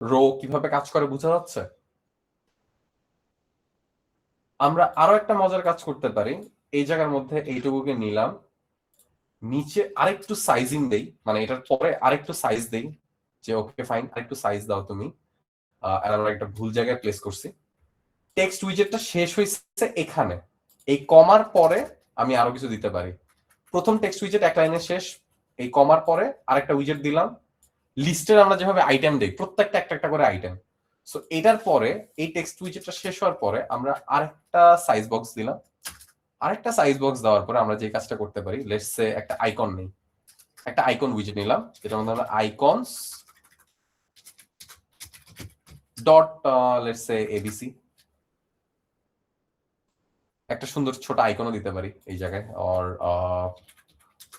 Rho কিভাবে কাজ করে বোঝা যাচ্ছে? আমরা আরো একটা মজার কাজ করতে পারি। এই জায়গার মধ্যে এইটুকুকে নিলাম, নিচে আরেকটু সাইজিং দেই, মানে এটার পরে আরেকটু সাইজ দেই, যে ওকে ফাইন আরেকটু সাইজ দাও তুমি। আর আমরা একটা ভুল জায়গায় প্লেস করছি। টেক্সট উইজেটটা শেষ হয়েছে এখানে, এই কমার পরে আমি আরো কিছু দিতে পারি। প্রথম টেক্সট উইজেট এক লাইনে শেষ, এই কমার পরে আরেকটা উইজেট দিলাম। লিস্টের আমরা যেভাবে আইটেম দেই, প্রত্যেকটা একটা একটা করে আইটেম। সো এটার পরে এই টেক্সট উইজেটটা শেষ হওয়ার পরে আমরা আরেকটা সাইজ বক্স দিলাম। আরেকটা সাইজ বক্স দেওয়ার পরে আমরা যে কাজটা করতে পারি, লেটস সে একটা আইকন নেই, একটা আইকন উইজেট নিলাম, যেটার মধ্যে আমরা icons dot let's say ABC, একটা সুন্দর ছোট আইকনও দিতে পারি এই জায়গায়, অর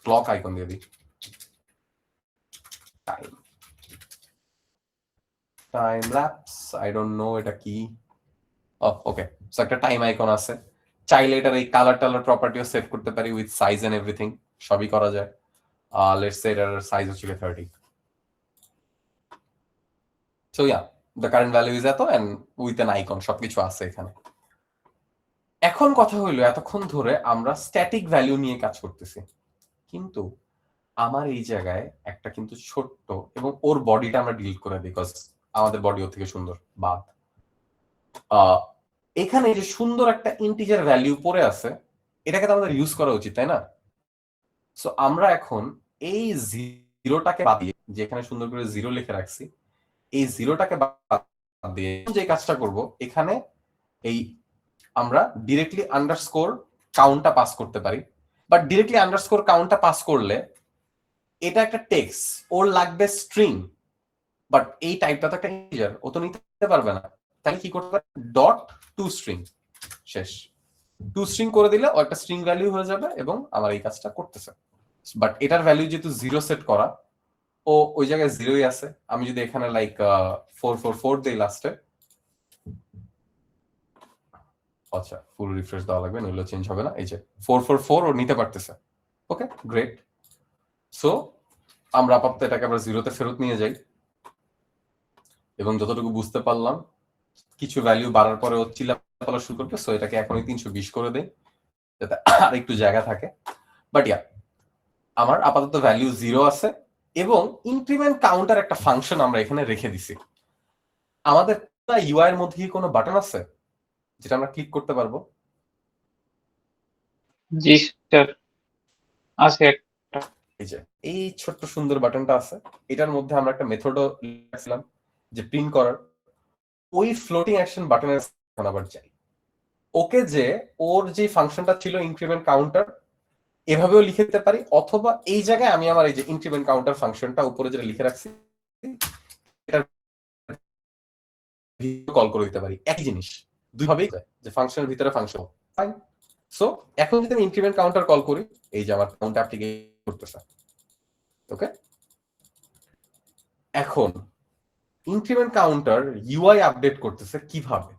ক্লক আইকন দিয়ে দিই, time time lapse, I don't know এটা কি। ওকে, সো একটা টাইম আইকন আছে। চাইলে এটার এই কালার টালার প্রপার্টিও সেট করতে পারি উইথ সাইজ এন্ড এভরিথিং, সবই করা যায়। লেটস সে এটার সাইজ হচ্ছে 30। So yeah, the current value is এত এন্ড উইথ অ্যান আইকন, সবকিছু আছে এখানে। এখন কথা হইলো, এতক্ষণ ধরে আমরা স্ট্যাটিক ভ্যালু নিয়ে কাজ করতেছি, কিন্তু আমার এই জায়গায় একটা কিন্তু ছোট্ট, এবং ওর বডিটা আমরা ডিলিট করে দিই, বিকজ আমাদের বডি ওর থেকে সুন্দর বাদ। এখানে যে সুন্দর একটা ইন্টিজার ভ্যালু পড়ে আছে, এটাকে তো আমাদের ইউজ করা উচিত, তাই না? সো আমরা এখন এই জিরোটাকে বাদ দিয়ে, যেখানে সুন্দর করে জিরো লিখে রাখছি, এই জিরোটাকে বাদ দিয়ে যে কাজটা করব, এখানে এই আমরা ডিরেক্টলি আন্ডারস্কোর কাউন্টটা পাস করতে পারি। বাট ডিরেক্টলি আন্ডারস্কোর কাউন্টটা পাস করলে এটা একটা টেক্সট, ওর লাগবে স্ট্রিং, বাট এই টাইপটা তো একটা ইন্টিজার, ও তো নিতে পারবে না। তাহলে কি করতে পারে, ডট টু স্ট্রিং, শেষ। টু স্ট্রিং করে দিলে ও একটা স্ট্রিং ভ্যালু হয়ে যাবে এবং আমার এই কাজটা করতেছে। বাট এটার ভ্যালু যেহেতু জিরো সেট করা, ও ওই জায়গায় জিরোই আছে। আমি যদি এখানে লাইক 444 দেই লাস্টে, আচ্ছা ফুল রিফ্রেশ দেওয়া লাগবে, নইলে চেঞ্জ হবে না। এই যে 444 ও নিতে পারতেছে। Okay great. সো আমরা আপাতত এটাকে আবার জিরোতে ফেরত নিয়ে যাই, এবং যতটুকু বুঝতে পারলাম কিছু ভ্যালু বাড়ার পরে ও চিল্লাপালা শুরু করবে। সো এটাকে এখনই 320 করে দেই, যাতে আর একটু জায়গা থাকে। বাট ইয়া, আমার আপাতত ভ্যালু জিরো আছে, এবং ইনক্রিমেন্ট কাউন্টার একটা ফাংশন আমরা এখানে রেখে দিছি। আমাদের ইউআই এর মধ্যে কি কোনো বাটন আছে যেটা আমরা ক্লিক করতে পারবো? জি স্যার, আছে একটা। এই যে এই ছোট্ট সুন্দর বাটনটা আছে, এটার মধ্যে আমরা একটা মেথডও লিখছিলাম যে প্রিন্ট করার। ওই ফ্লোটিং অ্যাকশন বাটনের আবার চাই ওকে, যে ওর যে ফাংশনটা ছিল ইনক্রিমেন্ট কাউন্টার, এভাবেও লিখে দিতে পারি, অথবা এই জায়গায় আমি আমার এই যে ইনক্রিমেন্ট কাউন্টার ফাংশনটা উপরে যেটা লিখে রাখছি কল করে দিতে পারি, একই জিনিস দুইভাবেই, যে ফাংশনের ভিতরে ফাংশন। ফাইন। সো এখন যদি আমি ইনক্রিমেন্ট কাউন্টার কল করি, এই যে আমার কাউন্ট অ্যাপ্লিকেশন করতেছে। ওকে, এখন ইনক্রিমেন্ট কাউন্টার ইউআই আপডেট করতেছে কিভাবে?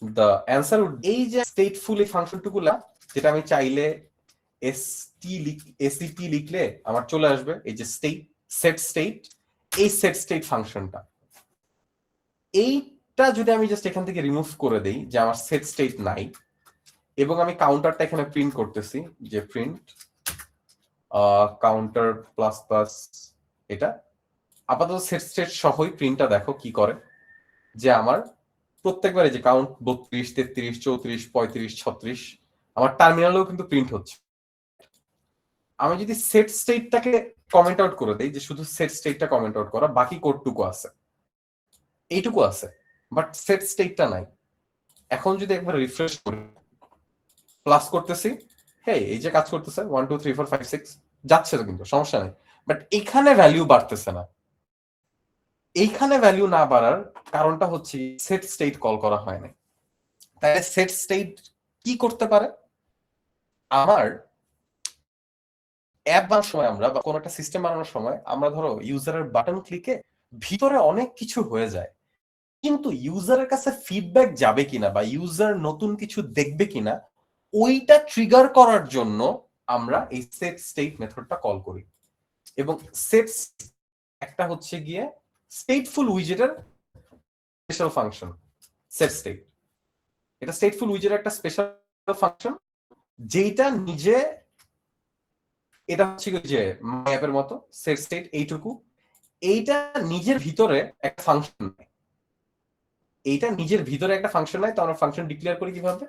দ্য অ্যান্সার, এই যে স্টেটফুল এই ফাংশনটুকু, যেটা আমি চাইলে এসিটি লিখলে আমার চলে আসবে এই যে সেট স্টেট, এই সেট স্টেট ফাংশনটা। এইটা যদি আমি জাস্ট এখান থেকে রিমুভ করে দেই, যে আমার সেট স্টেট নাই, এবং আমি কাউন্টারটা এখানে প্রিন্ট করতেছি, যে প্রিন্ট কাউন্টার প্লাস প্লাস, এটা আপাতত সেট স্টেট সহই প্রিন্টটা দেখো কি করে, যে আমার প্রত্যেকবারে যে কাউন্ট 32, 33, 34, 35, 36 আমার টার্মিনালেও কিন্তু প্রিন্ট হচ্ছে। আমি যদি সেট স্টেটটাকে কমেন্ট আউট করে দেই, যে শুধু সেট স্টেটটা কমেন্ট আউট করা, বাকি কোডটুকু আছে, এইটুকু আছে, বাট সেট স্টেটটা নাই। এখন যদি একবার রিফ্রেশ করি, প্লাস করতেছি, হ্যাঁ এই যে কাজ করতেছে 1 2 3 4 5 6 যাচ্ছে তো, কিন্তু সমস্যা নেই। বাট এখানে ভ্যালু বাড়তেছে না। এইখানে ভ্যালু না বাড়ার কারণটা হচ্ছে সেট স্টেট কল করা হয় না। তাহলে সেট স্টেট কি করতে পারে? আমার অ্যাপ বানানোর সময় আমরা, বা কোনো একটা সিস্টেম বানানোর সময় আমরা, ধরো ইউজারের বাটন ক্লিকে ভিতরে অনেক কিছু হয়ে যায়, কিন্তু ইউজারের কাছে ফিডব্যাক যাবে কিনা বা ইউজার নতুন কিছু দেখবে কিনা, ওইটা ট্রিগার করার জন্য আমরা এই সেট স্টেট মেথডটা কল করি। এবং সেট একটা হচ্ছে গিয়ে স্টেটফুল উইজেটের স্পেশাল ফাংশন। সেট স্টেট এটা স্টেটফুল উইজেটের একটা স্পেশাল ফাংশন, যেটা নিজে এটা হচ্ছে যে ম্যাপের মতো সেট স্টেট এইটুকু, এইটা নিজের ভিতরে একটা ফাংশন, এইটা নিজের ভিতরে একটা ফাংশন নাই। তো আমরা ফাংশন ডিক্লেয়ার করি কিভাবে,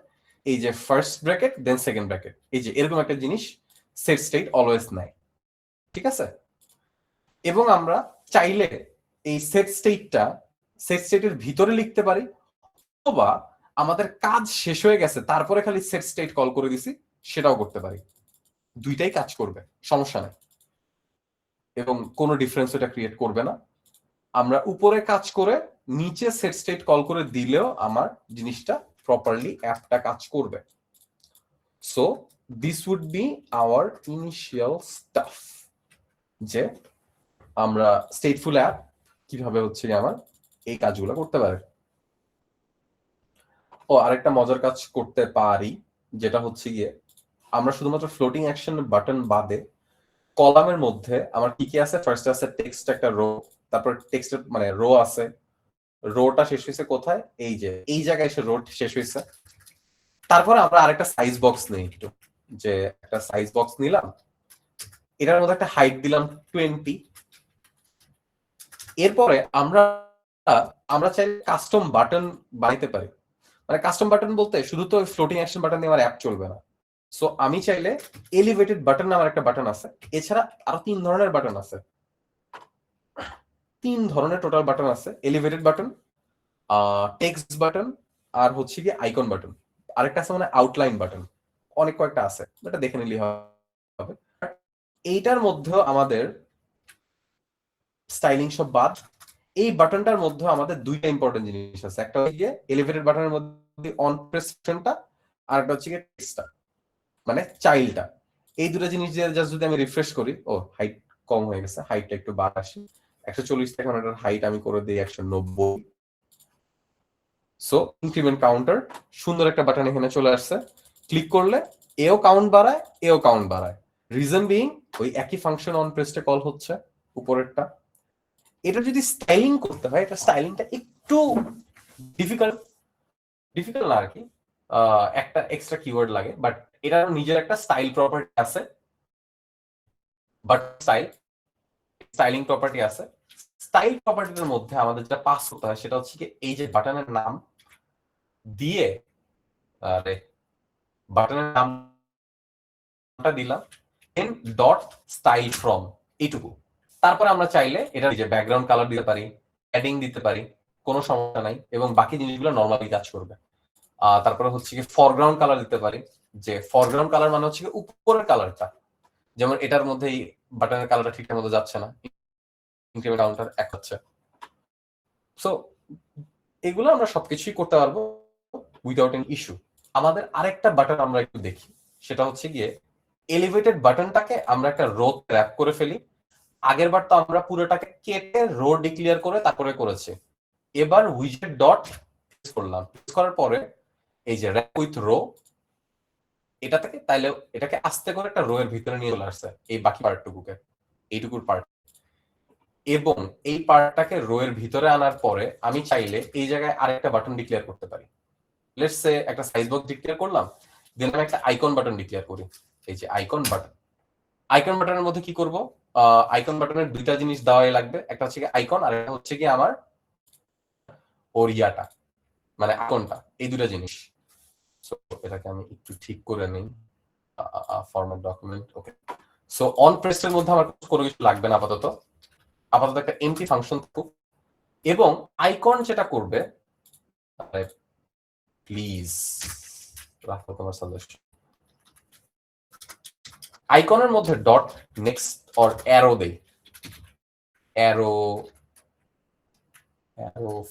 এই যে first bracket then second bracket, এই যে এরকম একটা জিনিস সেট স্টেট অলওয়েজ নাই, ঠিক আছে। এবং আমরা চাইলে এই সেট স্টেটের ভিতরে লিখতে পারি, অথবা আমাদের কাজ শেষ হয়ে গেছে তারপরে খালি সেট স্টেট কল করে দিছি সেটাও করতে পারি, দুইটাই কাজ করবে, সমস্যা নাই, এবং কোনো ডিফারেন্স এটা ক্রিয়েট করবে না। আমরা উপরে কাজ করে নিচে সেট স্টেট কল করে দিলেও আমার জিনিসটা প্রপারলি অ্যাপটা কাজ করবে। So this would be our initial stuff, যে আমরা স্টেটফুল অ্যাপ কিভাবে হচ্ছে আমার এই কাজগুলো করতে পারে। ও আরেকটা মজার কাজ করতে পারি, যেটা হচ্ছে গিয়ে আমরা শুধুমাত্র ফ্লোটিং অ্যাকশন বাটন বাদে কলামের মধ্যে আমার কি কি আছে, ফার্স্ট আছে টেক্সট একটা রো, তারপর টেক্সটের মানে রো আছে, রোটা শেষ হয়েছে কোথায়, এই যে এই জায়গায় এসে রো শেষ হয়েছে। তারপরে আমরা আরেকটা সাইজ বক্স নেই, একটু যে একটা সাইজ বক্স নিলাম, এটার মধ্যে একটা হাইট দিলাম 20। এরপরে আমরা আমরা চাইলে কাস্টম বাটন বানাইতে পারি, মানে কাস্টম বাটন বলতে শুধু তো ফ্লোটিং অ্যাকশন বাটন দিয়ে আমার অ্যাপ চলবে না। সো আমি চাইলে এলিভেটেড বাটন নামের একটা বাটন আছে, এছাড়া আরো 3 ধরনের বাটন আছে, 3 ধরনের টোটাল বাটন আছে, এলিভেটেড বাটন, টেক্সট বাটন, আর হচ্ছে কি আইকন বাটন, আরেকটা আছে মানে আউটলাইন বাটন, অনেক কয়েকটা আছে, এটা দেখে নিলেই হবে। এইটার মধ্যে আমাদের স্টাইলিং সব বাদ, এই বাটনটার মধ্যে আমাদের দুইটা ইম্পর্টেন্ট জিনিস আছে, একটা হচ্ছে এলিভেটেড বাটনের মধ্যে অন প্রেসটা, আর একটা হচ্ছে টেক্সটটা মানে চাইল্ডটা। এই দুটো জিনিস দিয়ে জাস্ট যদি আমি রিফ্রেশ করি, ও হাইট কম হয়ে গেছে, হাইটটা একটু বাড়াসি, 140 থেকে এটার হাইট আমি করে দিই 190। সো ইনক্রিমেন্ট কাউন্টার, সুন্দর একটা বাটন এখানে চলে আসছে, ক্লিক করলে এও কাউন্ট বাড়ায় এও কাউন্ট বাড়ায়, রিজন বিং ওই একই ফাংশন অন প্রেসটে কল হচ্ছে উপরেরটা। এটা যদি স্টাইলিং করতে হয়, এটা স্টাইলিংটা একটু ডিফিকাল্ট না আর কি, একটা এক্সট্রা কিওয়ার্ড লাগে, বাট এটার নিজের একটা স্টাইল প্রপার্টি আছে, বাট স্টাইলিং প্রপার্টি আছে। স্টাইল প্রপার্টির মধ্যে আমাদের যেটা পাস করতে হয় সেটা হচ্ছে কি, এই যে বাটনের নাম দিয়ে, আরে বাটনের নামটা দিলাম, দেন ডট স্টাইল ফ্রম, এইটুকু। তারপরে আমরা চাইলে এটা যে ব্যাকগ্রাউন্ড কালার দিতে পারি, প্যাডিং দিতে পারি, কোনো সমস্যা নাই, এবং বাকি জিনিসগুলো নরমালি কাজ করবে। তারপরে হচ্ছে কি ফরগ্রাউন্ড কালার দিতে পারি, যে ফরগ্রাউন্ড কালার মানে হচ্ছে কি উপরের কালারটা, যেমন এটার মধ্যে এই বাটনের কালারটা ঠিকঠাক মতো যাচ্ছে না, ইনক্রিমেন্ট কাউন্টার এক হচ্ছে। সো এগুলো আমরা সবকিছুই করতে পারবো উইদাউট এন ইস্যু। আমাদের আরেকটা বাটন আমরা একটু দেখি, সেটা হচ্ছে গিয়ে এলিভেটেড বাটনটাকে আমরা একটা রো র্যাপ করে ফেলি। আগের বার তো আমরা পুরোটাকে কেটে রো ডিক্লেয়ার করে তারপরে করেছি, এবার উইজেট ডট করলাম, করার পরে এই যে র্যাপ উইথ রো, এটা থেকে তাইলে এটাকে আস্তে করে একটা রো এর ভিতরে নিয়ে চলে আসছে, এই বাকি পার্টটুকুকে, এইটুকুর পার্ট, এবং এই পার্টটাকে রো এর ভিতরে আনার পরে আমি চাইলে এই জায়গায় আরেকটা বাটন ডিক্লেয়ার করতে পারি। লেটস সে একটা সাইজ বক্স ডিক্লেয়ার করলাম, দেন আমি একটা আইকন বাটন ডিক্লেয়ার করি, এই যে আইকন বাটন। আইকন বাটনের মধ্যে কি করব, আইকন বাটনের দুইটা জিনিস দেওয়াই লাগবে, একটা হচ্ছে কি আইকন, আর একটা হচ্ছে কি আমার ওরিয়াটা মানে আইকনটা, এই দুটা জিনিস। সো এটাকে আমি একটু ঠিক করে নিই, format document, okay. So on প্রেসের মধ্যে আমার কোনো কিছু লাগবে না আপাতত একটা এমটি ফাংশন থাকুক, এবং আইকন যেটা করবে, প্লিজ রাখো তোমার সাজেশন, আইকনের মধ্যে ডট নেক্সট অর অ্যারো দেই, arrow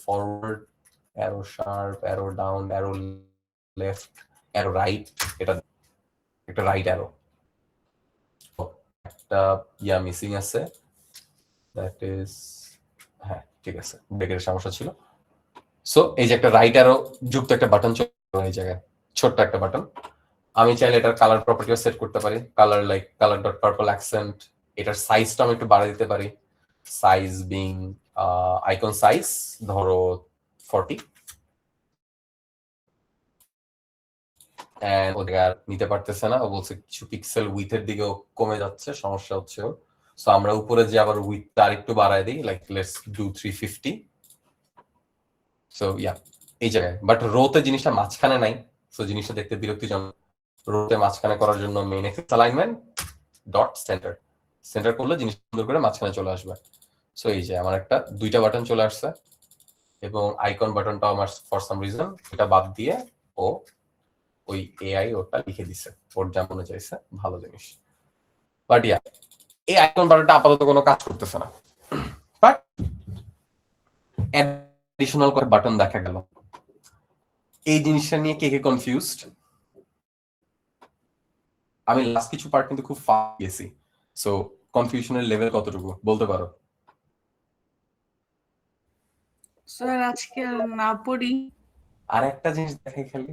forward, arrow sharp, arrow down, arrow left, arrow right, এটা একটা রাইট অ্যারো। একটা মিসিং আছে, দ্যাট ইজ, হ্যাঁ ঠিক আছে, ব্রেকের সমস্যা ছিল। সো এই যে একটা রাইট অ্যারো যুক্ত একটা বাটন চলে এই জায়গায়, ছোট্ট একটা বাটন। আমি চাইলে এটার কালার প্রপার্টিও সেট করতে পারি, colour like colour dot purple accent, এটার সাইজটা আমি একটু বাড়িয়ে দিতে পারি, সাইজ বিং আইকন সাইজ ধরো 40, এন্ড ও আর নিতে পারতেছে না, ও বলছে কিছু পিক্সেল উইথের দিকেও কমে যাচ্ছে, সমস্যা হচ্ছে ওর। সো আমরা উপরে যে আবার উইথটা আর একটু বাড়ায় দিই, like let's do 350। So yeah, এই জায়গায় বাট রোতে জিনিসটা মাঝখানে নাই, সো জিনিসটা দেখতে বিরক্তিজনক। রোতে মাঝখানে করার জন্য main axis alignment dot center, center করলে জিনিস সুন্দর করে মাঝখানে চলে আসবে। সো এই যে আমার একটা 2টা বাটন চলে আসছে, এবং আইকন বাটনটা আমার ফর সাম রিজন এটা বাদ দিয়ে ও ওই এআই ওটা লিখে দিছে ওর যা মনে চাইছে, ভালো জিনিস। বাট ইয়া, এই আইকন বাটনটা আপাতত কোনো কাজ করতেছে না, বাট অ্যাডিশনাল করে বাটন দেখা গেল। এই জিনিসটা নিয়ে কে কে কনফিউজড? আমি লাস্ট কিছু পার্ট কিন্তু খুব ফাস্ট গেছি, সো কনফিউশনের লেভেল কতটুকু বলতে পারো? স্যার আজকে আর না পড়ি। আর একটা জিনিস দেখাই খালি,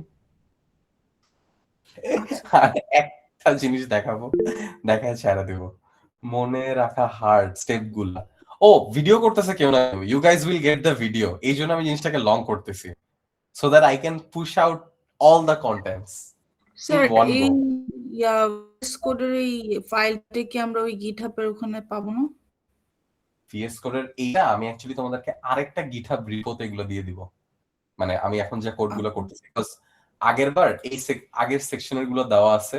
আর একটা জিনিস দেখাবো, দেখায় ছেড়ে দেব, মনে রাখা হার্ড স্টেপ গুলা। ও ভিডিও করতেছে কেউ না, you guys will get the video, এই জন্য আমি জিনিসটাকে লং করতেছি, so that I can push out all the contents sir in one এই গো। কোডের এই ফাইলটা কি আমরা ওই গিটহাবের ওখানে পাবো না? ভিএস কোডের এইটা আমি অ্যাকচুয়ালি তোমাদেরকে আরেকটা গিটহাব রিপোতে এগুলো দিয়ে দিব, মানে আমি এখন যে কোড গুলো করতেছি, বিকজ আগের বার এই আগের সেকশনের গুলো দেওয়া আছে,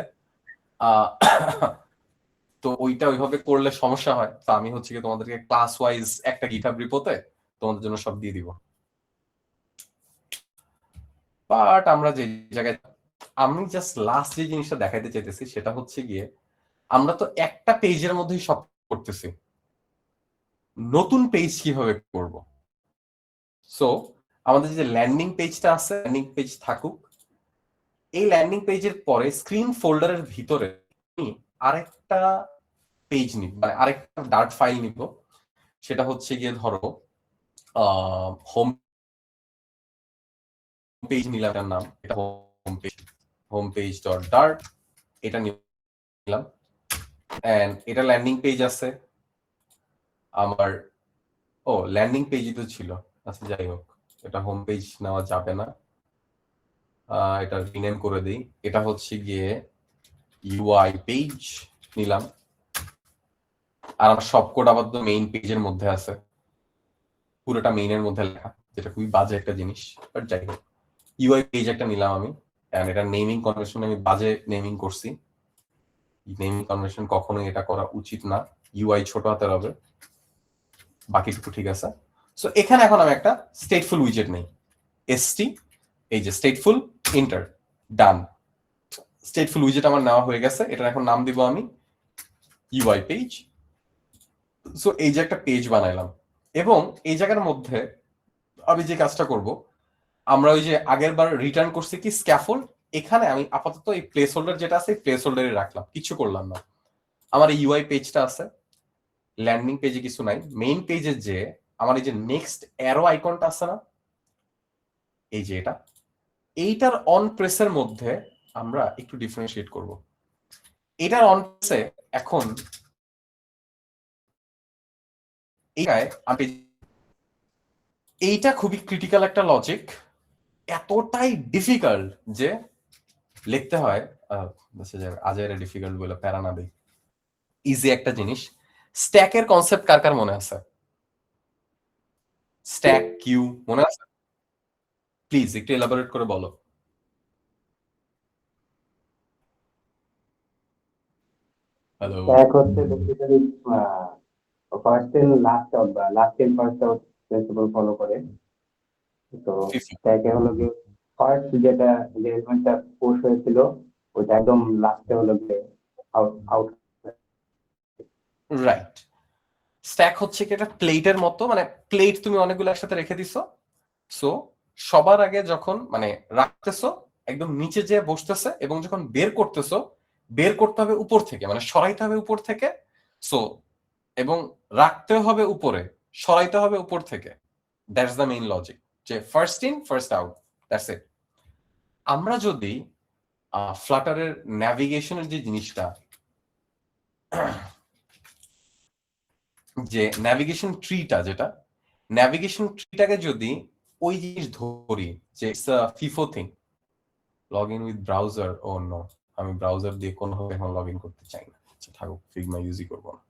তো ওইটা ওইভাবে করলে সমস্যা হয়, তো আমি হচ্ছে কি তোমাদেরকে ক্লাস ওয়াইজ একটা গিটহাব রিপোতে তোমাদের জন্য সব দিয়ে দিব। বাট আমরা যে জায়গায়, আমি জাস্ট লাস্ট যে জিনিসটা দেখাইতে চাইতেছি সেটা হচ্ছে গিয়ে, আমরা তো একটা পেজের মধ্যেই সব করতেছি, নতুন পেজ কিভাবে করব? সো আমাদের যে ল্যান্ডিং পেজটা আছে, ল্যান্ডিং পেজ থাকুক, এই ল্যান্ডিং পেজের পরে স্ক্রিন ফোল্ডারের ভিতরে আমি আরেকটা পেজ নিব, মানে আরেকটা ডার্ট ফাইল নিব, সেটা হচ্ছে গিয়ে ধরো হোম পেজ নিলাম, এটার নাম এটা হোম পেজ ডট ডার্ট, এটা নিলাম, এন্ড এটা ল্যান্ডিং পেজ আছে আমার। ও ল্যান্ডিং পেজই তো ছিল, আচ্ছা যাই হোক, এটা হোম পেজ নেওয়া যাবে না, এটা রিনেম করে দিই, এটা হচ্ছে গিয়ে ইউআই পেজ নিলাম। আর আমার সব কোড আপাতত মেইন পেজের মধ্যে আছে, পুরোটা মেইনের মধ্যে লেখা, যেটা খুবই বাজে একটা জিনিস, বাট যাই হোক, ইউআই পেজ একটা নিলাম আমি, এন্ড এটা নেমিং কনভেনশন আমি বাজে নেমিং করছি, নেমিং কনভেনশন কখনোই এটা করা উচিত না, ইউআই ছোট হাতের হবে, বাকিটুকু ঠিক আছে। সো এখানে এখন আমি একটা স্টেটফুল উইজেট নেই, এসটি, এই যে স্টেটফুল, এন্টার, ডান। স্টেটফুল উইজেট আমার নেওয়া হয়ে গেছে, এটা এখন নাম দিব আমি ইউআই পেজ। সো এই যে একটা পেজ বানাইলাম, এবং এই জায়গার মধ্যে আমি যে কাজটা করব, আমরা ওই যে আগের বার রিটার্ন করছি কি স্ক্যাফোল্ড, এখানে আমি আপাতত এই প্লেস হোল্ডার যেটা আছে প্লেস হোল্ডারে রাখলাম, কিছু করলাম না। আমার এই ইউআই পেজটা আছে, ল্যান্ডিং পেজে কিছু নাই, মেইন পেজে যে আমার এই যে নেক্সট অ্যারো আইকনটা আছে না, এই যে এটা, এইটার অন প্রেসের মধ্যে আমরা একটু ডিফারেন্সিয়েট করব। এটার অন প্রেসে এখন এইটা খুবই ক্রিটিক্যাল একটা লজিক, এতটাই ডিফিকাল্ট যে লিখতে হয়, আজের ডিফিকাল্ট বলে প্যারা না দেই, ইজি একটা জিনিস। স্ট্যাকের কনসেপ্ট কার কার মনে আছে? স্ট্যাক কিউ মনে আছে? প্লিজ একটু এলাবোরেট করে বলো। হ্যালো, স্ট্যাক হচ্ছে basically first in last out বা last in first out principle follow করে। তো স্ট্যাকে হলো কি ফার্স্ট যেটা যে এলিমেন্টটা পুশ হয়েছিল ওইটা একদম লাস্টে হলো গিয়ে আউট আউট। রাইট। স্ট্যাক হচ্ছে কি একটা প্লেটের মতো, মানে প্লেট তুমি অনেকগুলো একসাথে রেখে দিছো, সো সবার আগে যখন মানে রাখতেছো একদম নিচে যে বসতেছে, এবং যখন বের করতেছো বের করতে হবে উপর থেকে, মানে সরাইতে হবে উপর থেকে, সো এবং রাখতে হবে উপরে, সরাইতে হবে উপর থেকে, দ্যাটস দ্য মেইন লজিক, যে first in first out, that's it. আমরা যদি ফ্লাটারের ন্যাভিগেশনের যে জিনিসটা, যে ন্যাভিগেশন ট্রিটা যেটা ন্যাভিগেশন ট্রিটাকে যদি ওই জিনিস ধরি যে it's a FIFO thing log in with browser oh no আমি ব্রাউজার দিয়ে কোনোভাবে এখন লগ ইন করতে চাই না, আচ্ছা থাকুক, ফিগমা ইউজই করবো না।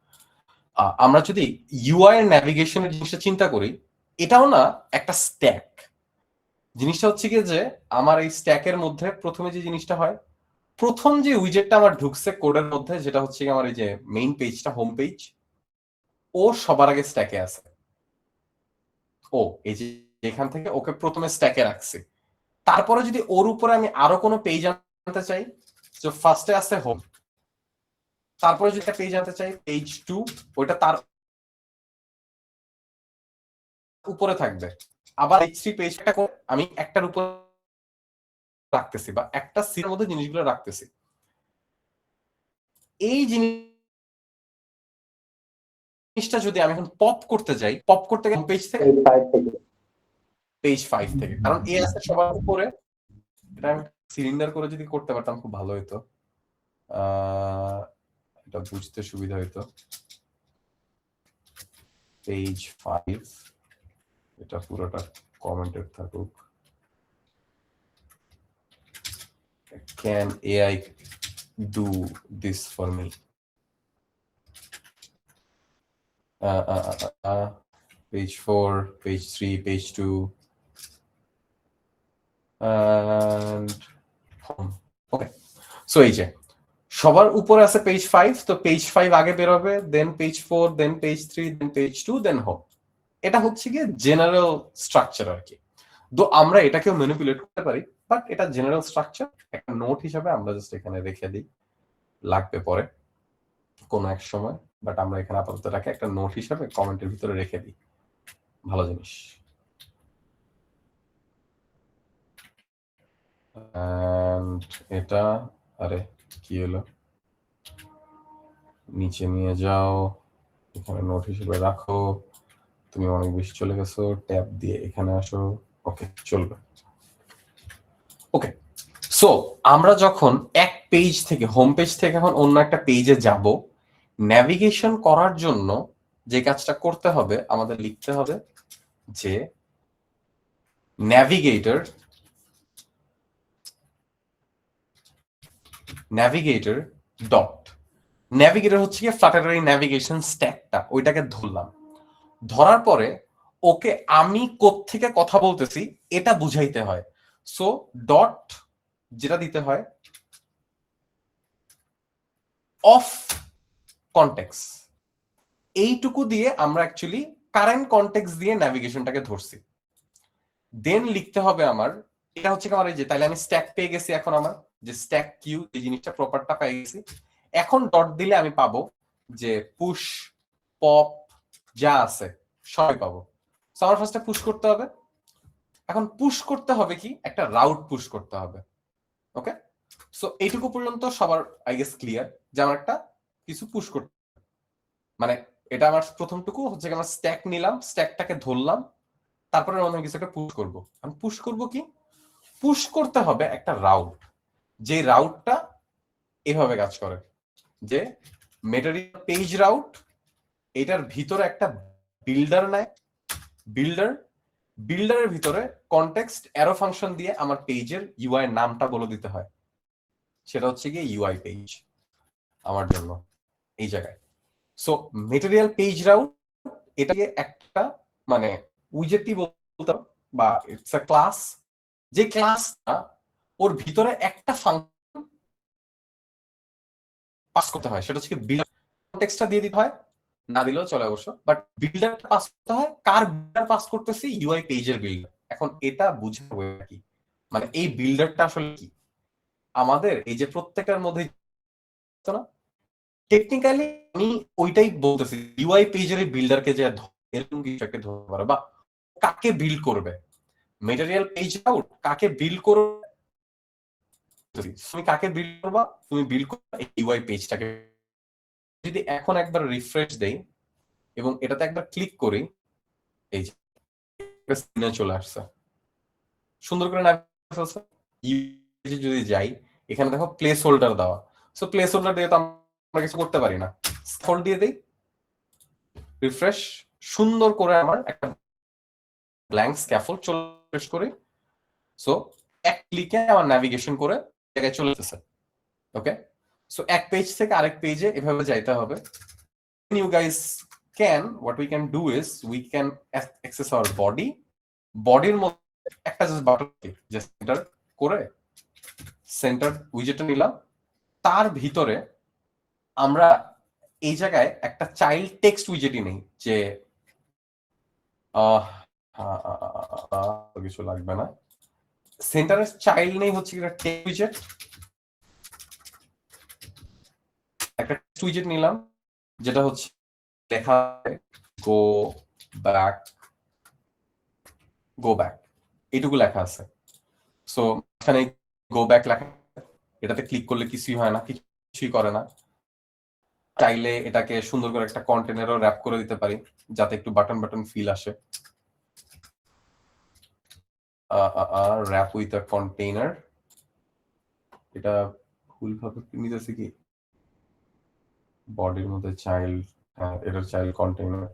আমরা যদি ইউআই এর ন্যাভিগেশনের জিনিসটা চিন্তা করি, এটাও না একটা স্ট্যাক। জিনিসটা হচ্ছে কি যে আমার এই স্ট্যাকের মধ্যে প্রথমে যে জিনিসটা হয়, প্রথম যে উইজেটটা আমার ঢুকছে কোডের মধ্যে, যেটা হচ্ছে কি আমার এই যে মেইন পেজটা, হোম পেজ, ও সবার আগে স্ট্যাকে আছে। ও এই যে এখান থেকে ওকে প্রথমে স্ট্যাকে রাখছি। তারপরে যদি ওর উপরে আমি আরো কোনো পেজ আনতে চাই, তো ফার্স্টে আছে হোম, তারপরে যদি একটা পেজ আনতে চাই পেজ 2, ওইটা তার উপরে থাকবে। আবার H3 পেজটা আমি একটার উপর রাখতেছি বা একটা সিটের মধ্যে জিনিসগুলো রাখতেছি। এই জিনিসটা যদি আমি এখন পপ করতে যাই, পপ করতে গেলে পেজ থেকে পেজ 5 থেকে, কারণ এ আছে সবার উপরে। এটা আমি সিলিন্ডার করে যদি করতে পারতাম খুব ভালো হতো, এটা বুঝতে সুবিধা হতো। পেজ 5 এটা পুরোটা কমেন্টেড থাকুক। Can AI do this for me? Page 4, page 3, page 2, and home. Okay. So এই যে সবার উপরে আছে পেজ 5, তো পেজ 5 আগে বের হবে, দেন পেজ 4, দেন পেজ 3, দেন পেজ 2, দেন হোম। এটা হচ্ছে গিয়ে জেনারেল স্ট্রাকচার আর কি। তো আমরা এটাকেও ম্যানিপুলেট করতে পারি, বাট এটা জেনারেল স্ট্রাকচার, একটা নোট হিসাবে আমরা জাস্ট এখানে রেখে দিই, লাগবে পরে কোনো এক সময়, বাট আমরা এখানে আপাতত রাখি একটা নোট হিসাবে কমেন্টের ভিতরে রেখে দিই, ভালো জিনিস। এটা আরে কি হলো, নিচে নিয়ে যাও, এখানে নোট হিসেবে রাখো। তুমি অনেক বেশি চলে গেছো, ট্যাব দিয়ে এখানে আসো। ওকে, চলবে। ওকে, সো আমরা যখন এক পেজ থেকে, হোম পেজ থেকে এখন অন্য একটা পেজে যাব, ন্যাভিগেশন করার জন্য যে কাজটা করতে হবে, আমাদের লিখতে হবে যে ন্যাভিগেটর ডট ন্যাভিগেটর হচ্ছে কি ফ্লাটারের ন্যাভিগেশন স্ট্যাকটা, ওইটাকে ধরলাম। ধরার পরে ওকে আমি কোত্থেকে কথা বলতেছি এটা বুঝাইতে হয়। সো ডট যেটা দিতে হয় অফ কনটেক্সট, এইটুকু দিয়ে আমরা অ্যাকচুয়ালি কারেন্ট কনটেক্সট দিয়ে ন্যাভিগেশনটাকে ধরছি। দেন লিখতে হবে আমার, এটা হচ্ছে আমার এই যে, তাইলে আমি স্ট্যাক পেয়ে গেছি, এখন আমার যে স্ট্যাক কিউ এই জিনিসটা প্রপারটা পেয়ে গেছি। এখন ডট দিলে আমি পাবো যে পুশ, পপ যা আছে সবই পাবো। সো আমার ফার্স্টে পুশ করতে হবে। এখন পুশ করতে হবে কি, একটা রাউট পুশ করতে হবে। ওকে, সো এইটুকু পর্যন্ত সবার আই গেস ক্লিয়ার যে আমার একটা কিছু পুশ করতে, মানে এটা আমার প্রথমটুকু হচ্ছে আমার স্ট্যাক নিলাম, স্ট্যাকটাকে ধরলাম, তারপরে আমি কিছু একটা পুশ করবো। আমি পুশ করবো কি, পুশ করতে হবে একটা রাউট, যে রাউটটা এভাবে কাজ করে যে মেটেরিয়াল পেজ রাউট, এটার ভিতরে একটা বিল্ডার নেয়, বিল্ডারের ভিতরে কনটেক্সট অ্যারো ফাংশন দিয়ে আমার পেজের ইউআই নামটা বলে দিতে হয়, সেটা হচ্ছে গিয়ে ইউআই পেজ আমার জন্য এই জায়গায়। সো মেটেরিয়াল পেজ রাউট এটাকে একটা মানে উইজেটই বলতে বা ইটস আ ক্লাস, যে ক্লাসটা ওর ভিতরে একটা ফাংশন পাস করতে হয়, সেটা হচ্ছে বিল্ডার কনটেক্সটটা দিয়ে দিতে হয়, না দিলেও চলে অবশ্য, বাট বিল্ডারটা পাস করতে হয়। কার বিল্ডার পাস করতেছি, ইউআই পেজের বিল্ডার। এখন এটা বুঝাবো কি, মানে এই বিল্ডারটা আসলে কি, আমাদের এই যে প্রত্যেকটার মধ্যে না, টেকনিক্যালি আমি ওইটাই বলতেছি, ইউআই পেজের বিল্ডারকে যে এরকম কিছু একটা ধরতে পারো, বা কাকে বিল্ড করবে, মেটেরিয়াল পেজ আউট কাকে বিল্ড করবে, তুমি কাকে বিল্ড করবা, তুমি বিল্ড করবা ইউআই পেজটাকে। যদি এখন একবার রিফ্রেশ দেই এবং এটাতে একবার ক্লিক করি, এই যে স্ক্রিনে চলে আসছে, সুন্দর করে যদি যাই, এখানে দেখো প্লেস হোল্ডার দেওয়া। সো প্লেস হোল্ডার দিয়ে তো আমরা কিছু করতে পারি না, হোল্ড দিয়ে দেই, রিফ্রেশ, সুন্দর করে আমার একটা ব্ল্যাঙ্ক স্ক্যাফোল্ড চলে করি। সো এক ক্লিকে আমার নেভিগেশন করে জায়গায় চলে যেতেছে। ওকে, সো এক পেজ থেকে আরেক পেজে এভাবে যাইতে হবে। You guys can, what we can do is we can access our body. বডির মধ্যে একটা জাস্ট বাটন যে সেন্টার করে সেন্টার উইজেটটা নিলাম, তার ভিতরে আমরা এই জায়গায় একটা চাইল্ড টেক্সট উইজেটই নেই যে কিছু লাগবে না, সেন্টারের চাইল্ড নেই হচ্ছে একটা টেক্সট উইজেট, একটা টেক্সট উইজেট নিলাম যেটা হচ্ছে লেখা গো ব্যাক, গো ব্যাক, এইটুকু লেখা আছে। সো এখানে গো ব্যাক লেখা, এটাতে ক্লিক করলে কিছুই হয় না, কিছুই করে না। চাইলে এটাকে সুন্দর করে একটা কন্টেনারও র‍্যাপ করে দিতে পারি যাতে একটু বাটন বাটন ফিল আসে। র‍্যাপ উইথ আ কন্টেইনার, এটা ভুলভাবে নিতেছে কি, বডির মধ্যে চাইল্ড, এটার চাইল্ড কন্টেইনার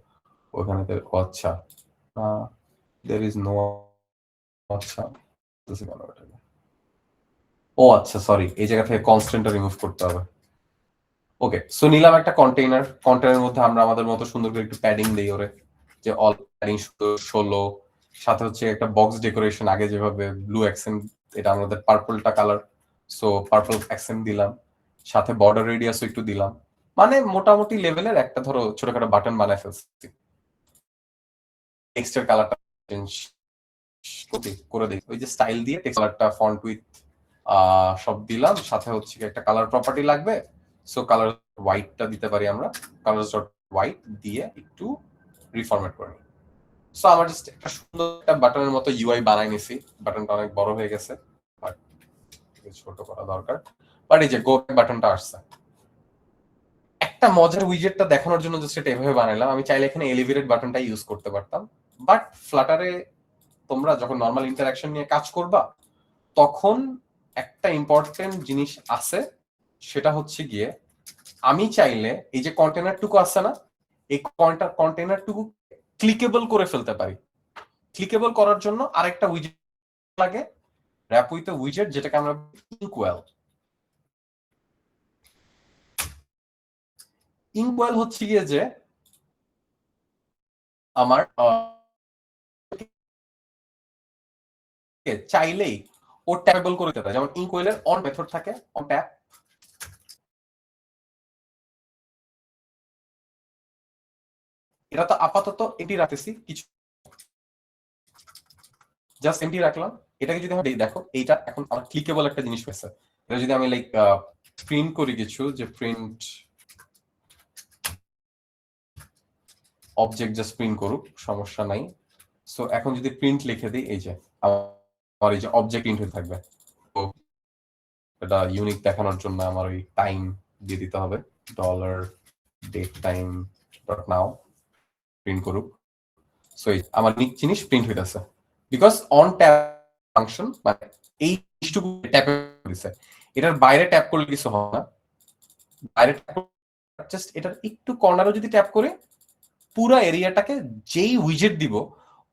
ওখানে, আচ্ছা there is no, আচ্ছা ও আচ্ছা সরি, এই জায়গা থেকে কনস্ট্যান্টটা রিমুভ করতে হবে। ওকে, সো নিলাম একটা কন্টেইনার, কন্টেইনারের মধ্যে আমরা আমাদের মতো সুন্দর করে একটু প্যাডিং দেই ওরে, যে অল প্যাডিং 16, সাথে হচ্ছে একটা বক্স ডেকোরেশন, আগে যেভাবে ব্লু অ্যাকসেন্ট, এটা আমাদের পার্পলটা কালার, সো পার্পল অ্যাকসেন্ট দিলাম, সাথে বর্ডার রেডিয়াসও একটু দিলাম, মানে মোটামুটি লেভেলের একটা ধরো ছোটখাটো বাটন বানায় ফেলছি। টেক্সটের কালারটা চেঞ্জ করে দিই, ওই যে স্টাইল দিয়ে টেক্সট কালারটা ফন্ট উইথ সব দিলাম, সাথে হচ্ছে একটা কালার প্রপার্টি লাগবে, সো কালার হোয়াইটটা দিতে পারি আমরা, কালার ডট হোয়াইট দিয়ে একটু রিফরম্যাট করে নিই। সো আমার জাস্ট একটা সুন্দর একটা বাটনের মতো ইউআই বানাই নিছি, বাটনটা অনেক বড় হয়ে গেছে, বাট ছোট করা দরকার, বাট এই যে গো বাটনটা আসছে। একটা মজার উইজেটটা দেখানোর জন্য জাস্ট এটা এভাবে বানাইলাম, আমি চাইলে এখানে এলিভেটেড বাটনটা ইউজ করতে পারতাম, বাট ফ্লাটারে তোমরা যখন নর্মাল ইন্টারঅ্যাকশন নিয়ে কাজ করবা তখন একটা ইম্পর্টেন্ট জিনিস আছে, সেটা হচ্ছে গিয়ে আমি চাইলে এই যে কন্টেনারটুকু আছে না, এই কন্টেনারটুকু ক্লিকেবল করে ফেলতে পারি। ক্লিকেবল করার জন্য আরেকটা উইজেট লাগে, র‍্যাপ উইথ আ উইজেট, যেটাকে আমরা ইনকোয়েল। ইনকোয়েল হচ্ছে গিয়ে যে আমার চাইলেই ও ট্যাবেবল করে দিতে পারে, যেমন ইনকোয়েলের অন মেথড থাকে, অন ট্যাপ, এটা তো আপাতত এটি রাখতেছি, কিছু জাস্ট এমটি রাখলাম। এটাকে যদি আমি দেখো, এইটা এখন আমার ক্লিকেবল একটা জিনিস হয়েছে। এটা যদি আমি লাইক প্রিন্ট করি কিছু, যে প্রিন্ট অবজেক্ট, জাস্ট প্রিন্ট করুক, সমস্যা নাই। সো এখন যদি প্রিন্ট লিখে দিই, এই যে আমার এই যে অবজেক্ট প্রিন্ট হয়ে থাকবে, তো এটা ইউনিক দেখানোর জন্য আমার ওই টাইম দিয়ে দিতে হবে, ডলার ডেট টাইম ডট নাও, প্রিন্ট করুক। সো আমার ইউনিক জিনিস প্রিন্ট হইতেছে, বিকজ অন ট্যাপ ফাংশন, মানে এই জিনিসটুকু ট্যাপ দিছে, এটার বাইরে ট্যাপ করলে কিছু হয় না, বাইরে জাস্ট এটার একটু কর্নারও যদি ট্যাপ করে পুরো এরিয়াটাকে, যেই উইজেট দিব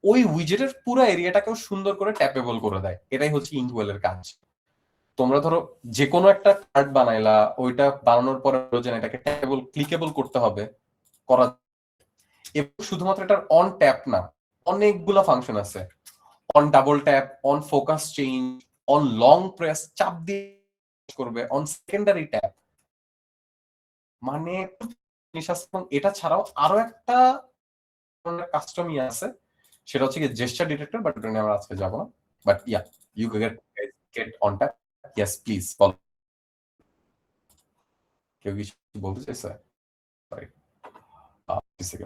ওই উইজেটের পুরো এরিয়াটাকেও সুন্দর করে ট্যাপেবল করে দেয়। এটাই হচ্ছে ইনকোয়েলের কাজ। তোমরা ধরো যে কোনো একটা কার্ড বানাইলা, ওইটা বানানোর পরে এটাকে ট্যাপেবল ক্লিকেবল করতে হবে, করা, এবং শুধুমাত্র এটার অন ট্যাপ না, অনেকগুলো ফাংশন আছে, on double tap, on focus change, on long press, চাপ দিয়ে করবে, অন সেকেন্ডারি ট্যাপ, মানে এটা ছাড়াও আরো একটা কাস্টম আছে, সেটা হচ্ছে জেস্টার ডিটেক্টর, বাট এটা নিয়ে আমরা আজকে যাব না। But yeah, you get on tap. Yes please বল, কেউ কিছু বলতে চাইছে? সরি,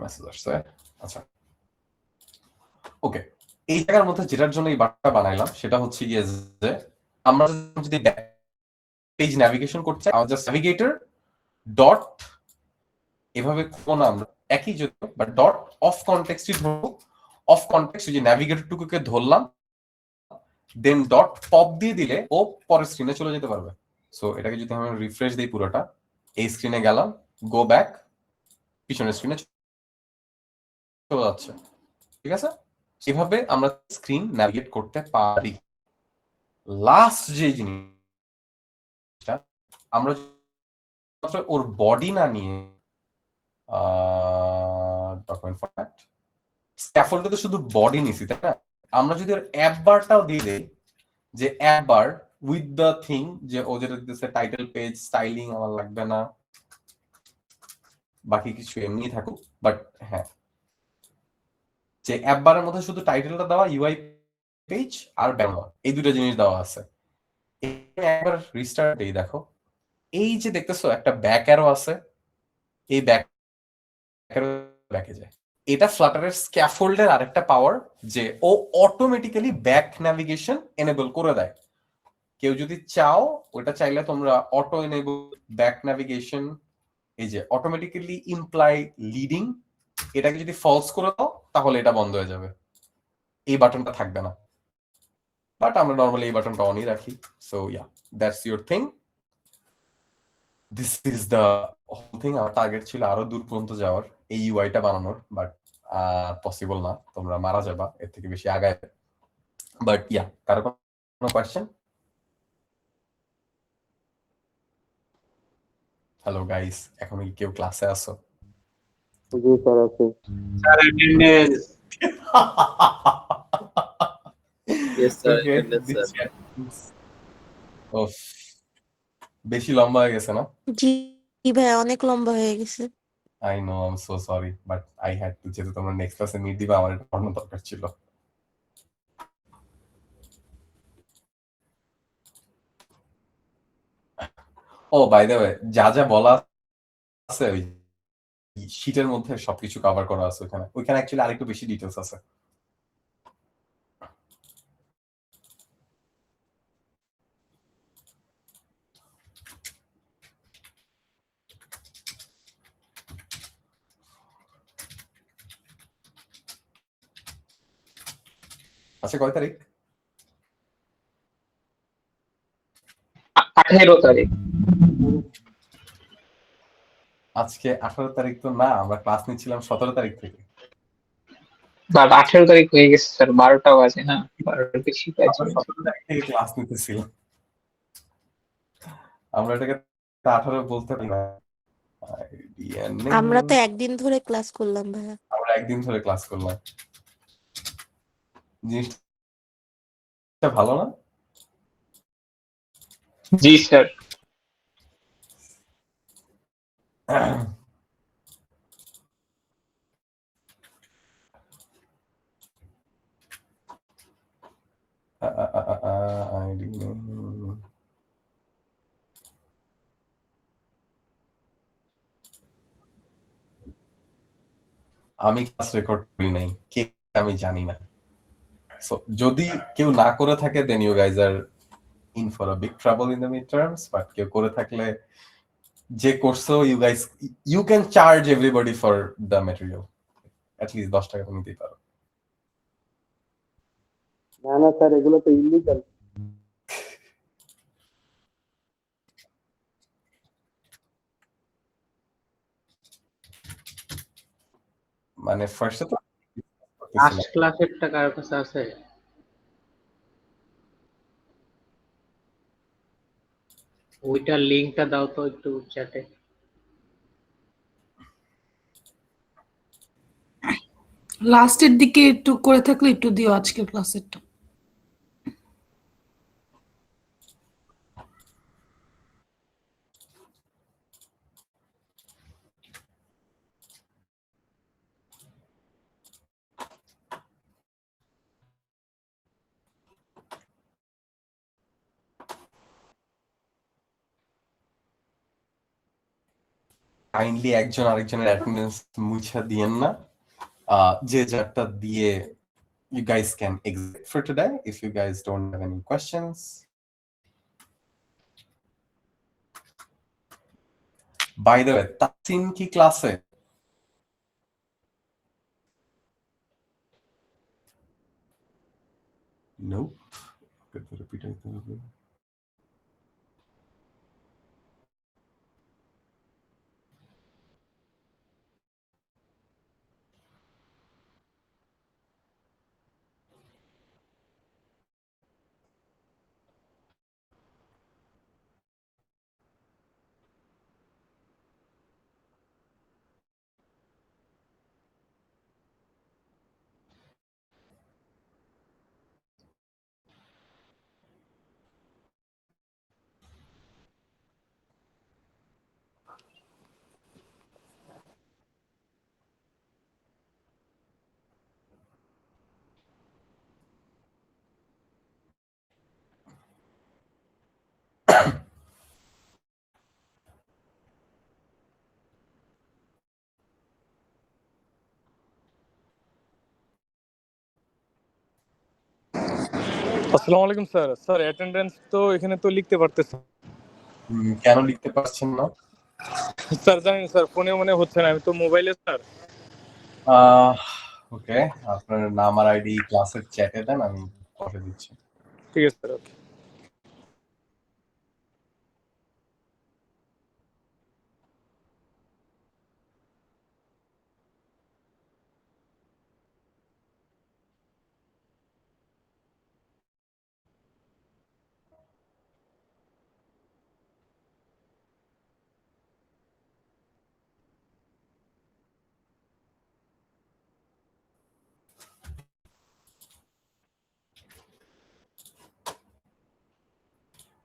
মেসেজ আসছে। আচ্ছা, ওকে, এই জায়গার মধ্যে যেটার জন্য এই বাটনটা বানাইলাম সেটা হচ্ছে গিয়ে যে আমরা যদি পেজ ন্যাভিগেশন করতে চাই, আমরা জাস্ট ন্যাভিগেটর ডট এভাবে কোন আমরা একই যদি, বাট ডট অফ কনটেক্সটই ধরবো, অফ কনটেক্সট যে ন্যাভিগেটরটুকুকে ধরলাম, দেন ডট পপ দিয়ে দিলে ও পরের স্ক্রিনে চলে যেতে পারবে। সো এটাকে যদি আমি রিফ্রেশ দিই পুরোটা, এই স্ক্রিনে গেলাম, গো ব্যাক, পিছনের স্ক্রিনে চলে যাচ্ছে, ঠিক আছে? সেভাবে আমরা স্ক্রিন ন্যাভিগেট করতে পারি। লাস্ট যে জিনিসটা আমরা ওর বডি না নিয়ে ডকুমেন্ট ফরম্যাট স্ক্যাফোল্ডে তো শুধু বডি নিছি, তাই না? আমরা যদি ওর অ্যাপ বারটাও দিয়ে দেই, যে app bar with the thing, যে ও যেটা দিতেছে টাইটেল পেজ স্টাইলিং আমার লাগবে না, বাকি কিছু এমনি থাকুক, বাট হ্যাঁ, যে অ্যাপ বারের মধ্যে শুধু টাইটেলটা দেওয়া, ইউআই পেজ আর ব্যানার, এই দুটো জিনিস দেওয়া আছে। একবার রিস্টার্ট দেই, দেখো এই যে দেখতেছো একটা ব্যাক অ্যারো আছে, এই ব্যাক অ্যারো ব্যাকে যায়। এটা ফ্লাটারের স্ক্যাফোল্ডের আরেকটা পাওয়ার, যে ও অটোমেটিক্যালি ব্যাক ন্যাভিগেশন এনেবল করে দেয়। কেউ যদি চাও, ওটা চাইলে তোমরা অটো এনেবল ব্যাক ন্যাভিগেশন, এই যে অটোমেটিক্যালি ইমপ্লাই লিডিং, এটাকে যদি ফলস করে দাও তাহলে এটা বন্ধ হয়ে যাবে, এই বাটনটা থাকবে না। বাট আমরা নর্মালি এই বাটনটা অনই রাখি। So yeah, that's your thing, this is the whole thing. আমার টার্গেট ছিল আরো দূর পর্যন্ত যাওয়ার, এই ইউআইটা বানানোর, বাট পসিবল না, তোমরা মারা যাবা এর থেকে বেশি আগায়। বাট ইয়া, কারো কোনো কোয়েশ্চেন? হ্যালো গাইস, এখন কি কেউ ক্লাসে আছো? জি স্যার, আছে। Sir attendance. Yes, sir. Okay, Attendance, this sir. chat is- ওফ, বেশি লম্বা হয়ে গেছে না? জি ভাই, অনেক লম্বা হয়ে গেছে। I know, I am so sorry, but I had to, যেহেতু তোমরা নেক্সট ক্লাসে মিট দিবা, আমার এটা পড়ানো দরকার ছিল। ও বাই দ্য ওয়ে, যা যা বলা আছে ওই শীটের মধ্যে সবকিছু কভার করা আছে ওখানে। ওইখানে অ্যাকচুয়ালি আরেকটু বেশি ডিটেইলস আছে। আচ্ছা, কয় তারিখ? 18 তারিখ। আজকে 18 তারিখ তো না, আমরা ক্লাস নিচ্ছিলাম 17 তারিখ থেকে। বাট 18 তারিখ হয়ে গেছে স্যার, 12টা বাজে না, 12টার বেশি বাজে। আমরা 17 তারিখ থেকে ক্লাস নিতেছিলাম, আমরা এটাকে 18 বলতে পারি না। আইডিয়া নেই। আমরা তো একদিন ধরে ক্লাস করলাম ভাইয়া। আমরা একদিন ধরে ক্লাস করলাম, জিনিসটা ভালো না? জি স্যার। আইডিয়া আমি ক্লাস রেকর্ড করি নাই, কে আমি জানি না। সো যদি কেউ না করে থাকে, then you guys are in for a big trouble in the mid terms. But কেউ করে থাকলে, যে করছো, you guys, you can charge everybody for the material, at least 10 টাকা তো নিতেই পারো। না না স্যার, এগুলো তো ইলিগাল। মানে ফার্স্টে তো লাস্ট ক্লাসেরটা কারোর কাছে আছে? ওইটার লিংকটা দাও তো একটু চ্যাটে। লাস্টের দিকে একটু করে থাকলে একটু দিও আজকের ক্লাসেরটা। কাইন্ডলি একজন আরেকজনের অ্যাটেন্ডেন্স মুছা দিয়েন না, যে যারটা দিয়ে you guys can exit for today if you guys don't have any questions. By the way, Tasin কি ক্লাসে? Nope. Repeat it. আসসালামু আলাইকুম স্যার। স্যার অ্যাটেন্ডেন্স তো এখানে তো লিখতে পারতেছি। কেন লিখতে পারছেন না? স্যার জানেন স্যার ফোনে মনে হচ্ছে না, আমি তো মোবাইলে স্যার। ওকে, আপনার নাম আর আইডি ক্লাসের চ্যাটে দেন, আমি পাঠিয়ে দিচ্ছি। ঠিক আছে sir, okay.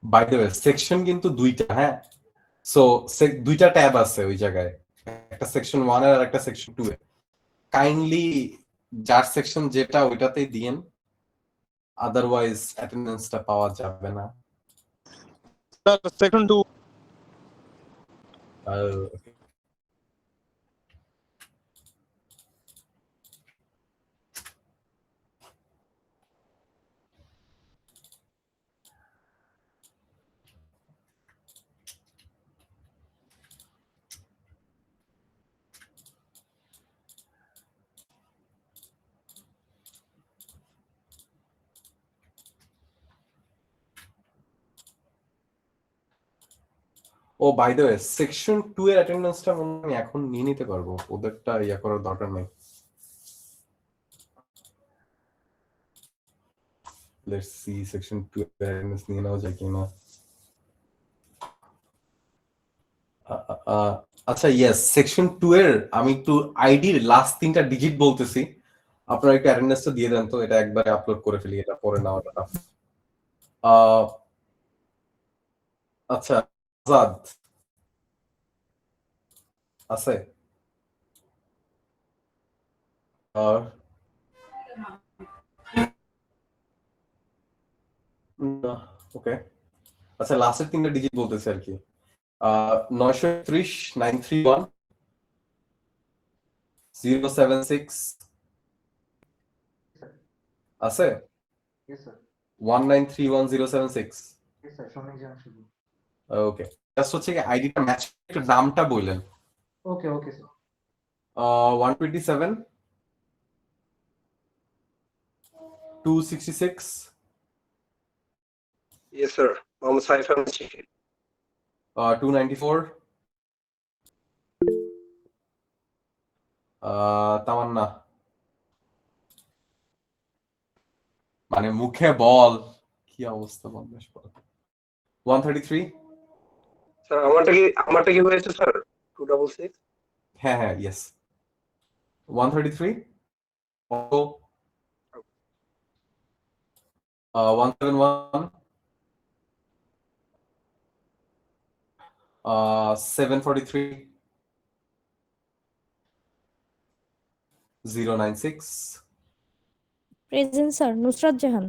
By the way, section কিন্তু দুইটা, হ্যাঁ। সো দুইটা ট্যাব আছে ওই জায়গায়, একটা সেকশন 1 এর আর একটা সেকশন 2 এর। কাইন্ডলি যার সেকশন যেটা ওইটাতেই দিয়েন, আদারওয়াইজ অ্যাটেন্ডেন্সটা পাওয়া যাবে না। Sir section 2। Okay. Oh by the way, section 2 এর অ্যাটেন্ডেন্সটা মনে হয় আমি এখন নিয়ে নিতে পারবো, ওদেরটা ইয়া করার দরকার নেই। লেটস সি সেকশন 2 এর অ্যাটেন্ডেন্স নিয়ে নাও যায় কিনা। আচ্ছা, ইয়েস, সেকশন 2 এর আমি একটু আইডির লাস্ট 3টা ডিজিট বলতেছি, আপনারা একটু অ্যাটেন্ডেন্সটা দিয়ে দেন তো, এটা একবারে আপলোড করে ফেলি, এটা পরে নেওয়াটা টাফ। আচ্ছা, আজাদ আছে? ওকে, আচ্ছা, লাস্টের 3টা ডিজিট বলতেছি আর কি। 931 931 076 আছে? 1931 076। ওকে, জাস্ট হচ্ছে কি আইডিটা ম্যাচ, একটু নামটা বললেন। Okay okay sir. 127 266। Yes sir, Mohammad Saif Ahmed Shishir. 294। Tamanna, মানে মুখে বল, কি অবস্থা বদমাশ বল। 133। স্যার আমারটা কি হয়েছে স্যার? 266। হ্যাঁ হ্যাঁ, yes. 133। 171 743 096 present sir, Nusrat Jahan.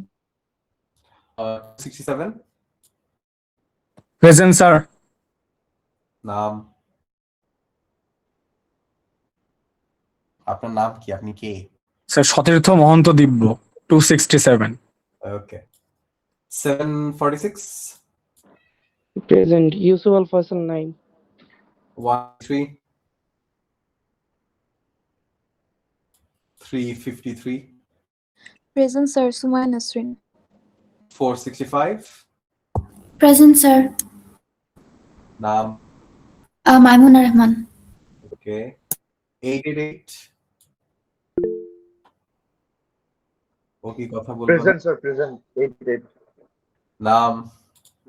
67। Present sir. নাম, আপনার নাম কি, আপনি কে? স্যার সতীর্থ মহন্ত দিব্য, 267। ওকে, 746। Present. Yusuf Al Faisal 9. 13 353 present sir, Sumaiya Nasrin. 465। Present, sir. নাম, Maimuna Rahman. ওকে, 888। ও কি কথা বলবো? Present sir, present 88। নাম,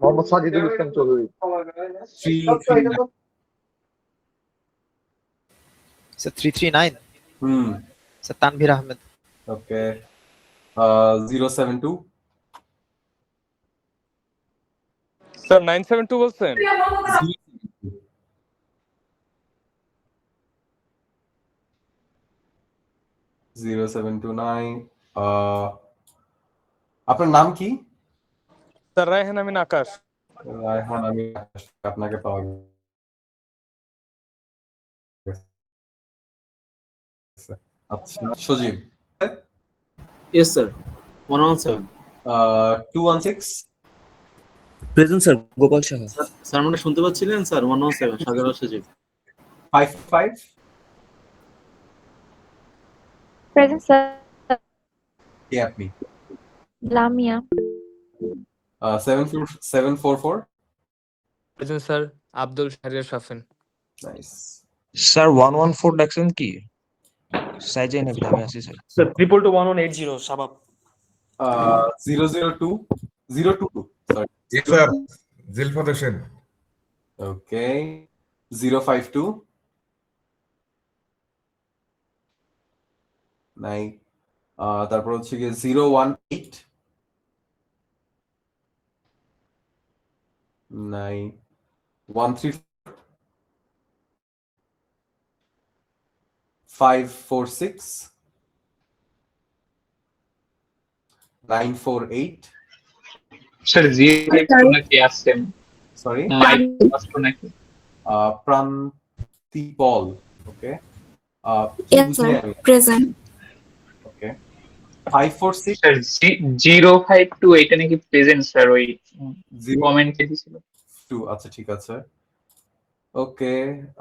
মোহাম্মদ সাজিদুল ইসলাম চৌধুরী। 339। স্যার 339। স্যার তানভীর আহমেদ। ওকে, 072। স্যার 972 বলছেন? 0729। আপনার নাম কি? স্যার রায়হান আমিন আকাশ। রায়হান আমিন আকাশ, আপনাকে পাওয়া গেছে। আচ্ছা, Sajib. Yes sir, 117। 216 present sir Gopal Saha. Sir মানে শুনতে পাচ্ছিলেন sir 117 Shahjalal Sajib. 55 present sir কে আপনি? Lamia. 744 present sir Abdul Shahriar Shafin. Nice. Sir 114 ডাকছেন কি? সাইজাই নাকি আমি আছি স্যার। স্যার 2221180 শাবাব। 002 022 সরি জি স্যার জিলফাত হোসেন। ওকে 052 নাই। তারপর হচ্ছে গিয়ে 018 নাই। 13 546 948 স্যার জিরো নাকি আসছেন? সরি মাইক আসতো নাকি? প্রান্তি পল ওকে Yes, sir. Present. ওকে 546 স্যার 052 এটা নাকি প্রেজেন্ট স্যার, ওই কমেন্টে দিছিল। 2 আচ্ছা ঠিক আছে ওকে।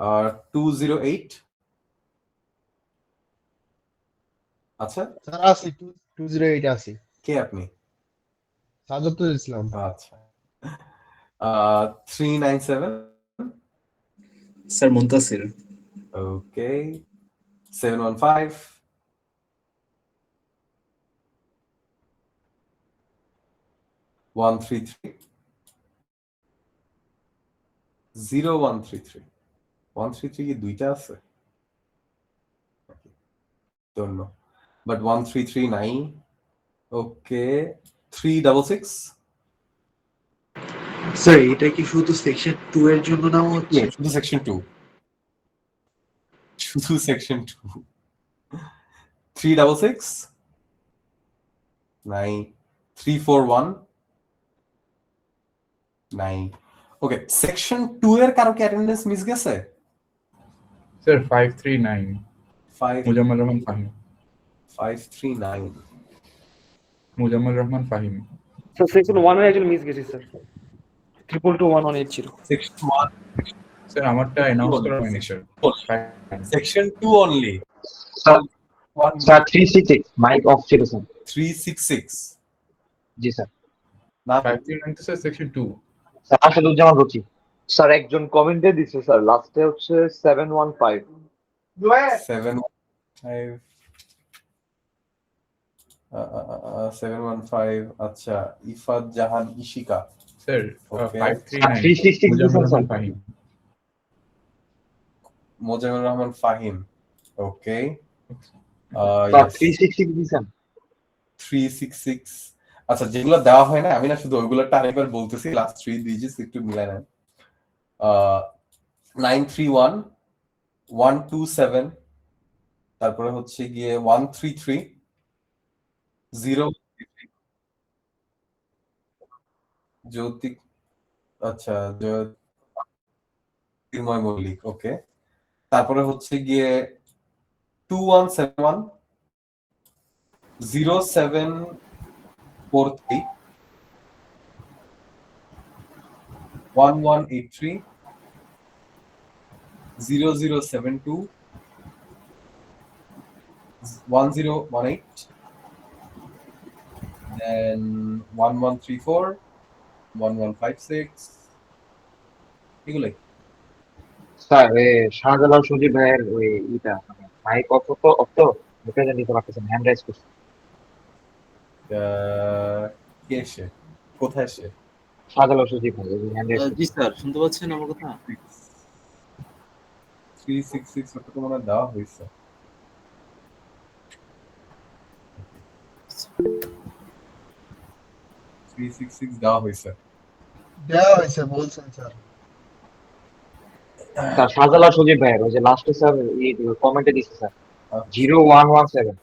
আর 208 আচ্ছা স্যার আছি 208 আছি। কে আপনি? সাজাতুল ইসলাম। আচ্ছা 397 স্যার মুনতাসির। ওকে 715 133 0133 133 কি দুইটা আছে? don't know but 1339 okay 366 sir এটা কি শুধু সেকশন 2 এর জন্য নাম হচ্ছে? শুধু সেকশন 2 শুধু সেকশন 2 366 9 341 9 ওকে সেকশন 2 এর কারো কি অ্যাটেন্ডেন্স মিস গেছে? Sir 539 5 Muzammel Rahman Fahim. 539 Muzammel Rahman Fahim. Sir section 1 এর একজন মিস গেছে স্যার 2221180। সেকশন 1 স্যার আমারটা অ্যানাউন্স করা হয়নি sir. Section 2 only sir 366 mike off ছিল স্যার। 366 জি স্যার। না 539 তো স্যার সেকশন 2। স্যার আসাদুজ্জামান রুচি। স্যার একজন কমেন্টে দিছে স্যার লাস্টে হচ্ছে 715। 715 715 আচ্ছা ইফাত জাহান ইশিকা স্যার Okay. 539 366 মুজাম্মল দিছেন রহমান ফাহিম। মোজাম্মেল রহমান ফাহিম ওকে স্যার 366 দিছেন। 366 আচ্ছা যেগুলো দেওয়া হয় না আমি না শুধু ওইগুলোটা আরেকবার বলতেছি লাস্ট 3 ডিজিটস একটু মিলাই নেন 931 127 তারপরে হচ্ছে গিয়ে 133 0 জ্যোতিক আচ্ছা জ্যোতির্ময় মল্লিক ওকে তারপরে হচ্ছে গিয়ে 2171 0743 1183 0072 1018 then 1134 1156 এগুলাই স্যার শাহজালাল সজীব ভাইয়ের ওই ইটা মাইক অফ তো রিপ্রেজেন্ট দিতে পারতেছেন, হ্যান্ড রাইজ করছে। কে সে কোথায় সে? শাহজালাল সজীব ভাই হ্যান্ড রাইজ। জি স্যার শুনতে পাচ্ছেন আমার কথা? 366 ওটা তো মনে হয় দেওয়া হয়েছে। দেওয়া হয়েছে বলছেন স্যার। স্যার শাহজালাল সজীব ভাইয়ের ওই যে লাস্টে স্যার এই কমেন্টে দিছে স্যার 0117।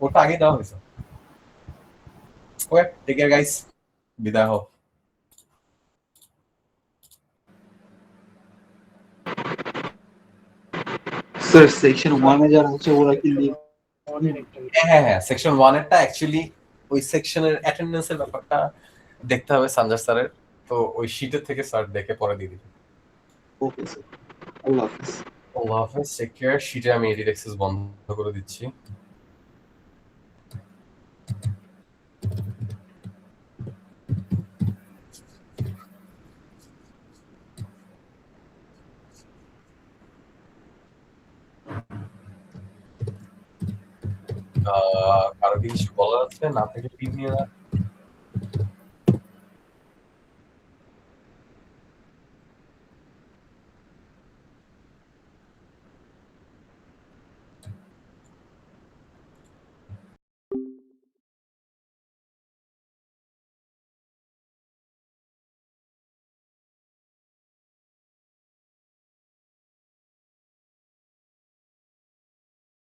ওটা আগে দেওয়া হয়েছে। ওকে টেক কেয়ার গাইস, বিদায় হও। স্যার সেকশন 1 এ যারা হচ্ছে ওরা কি লিভ? হ্যাঁ সেকশন 1 এরটা অ্যাকচুয়ালি ওই সেকশনের অ্যাটেন্ডেন্সের ব্যাপারটা দেখতে হবে সঞ্জয় স্যারের, তো ওই শিটের থেকে স্যার দেখে পরে দিয়ে দিবেন। ওকে স্যার, আল্লাহ হাফেজ। আল্লাহ হাফেজ, টেক কেয়ার। শিটে আমি এডিট অ্যাক্সেস বন্ধ করে দিচ্ছি। কারো কি কিছু বলার আছে? না থেকে পিন নিয়ে রাখ।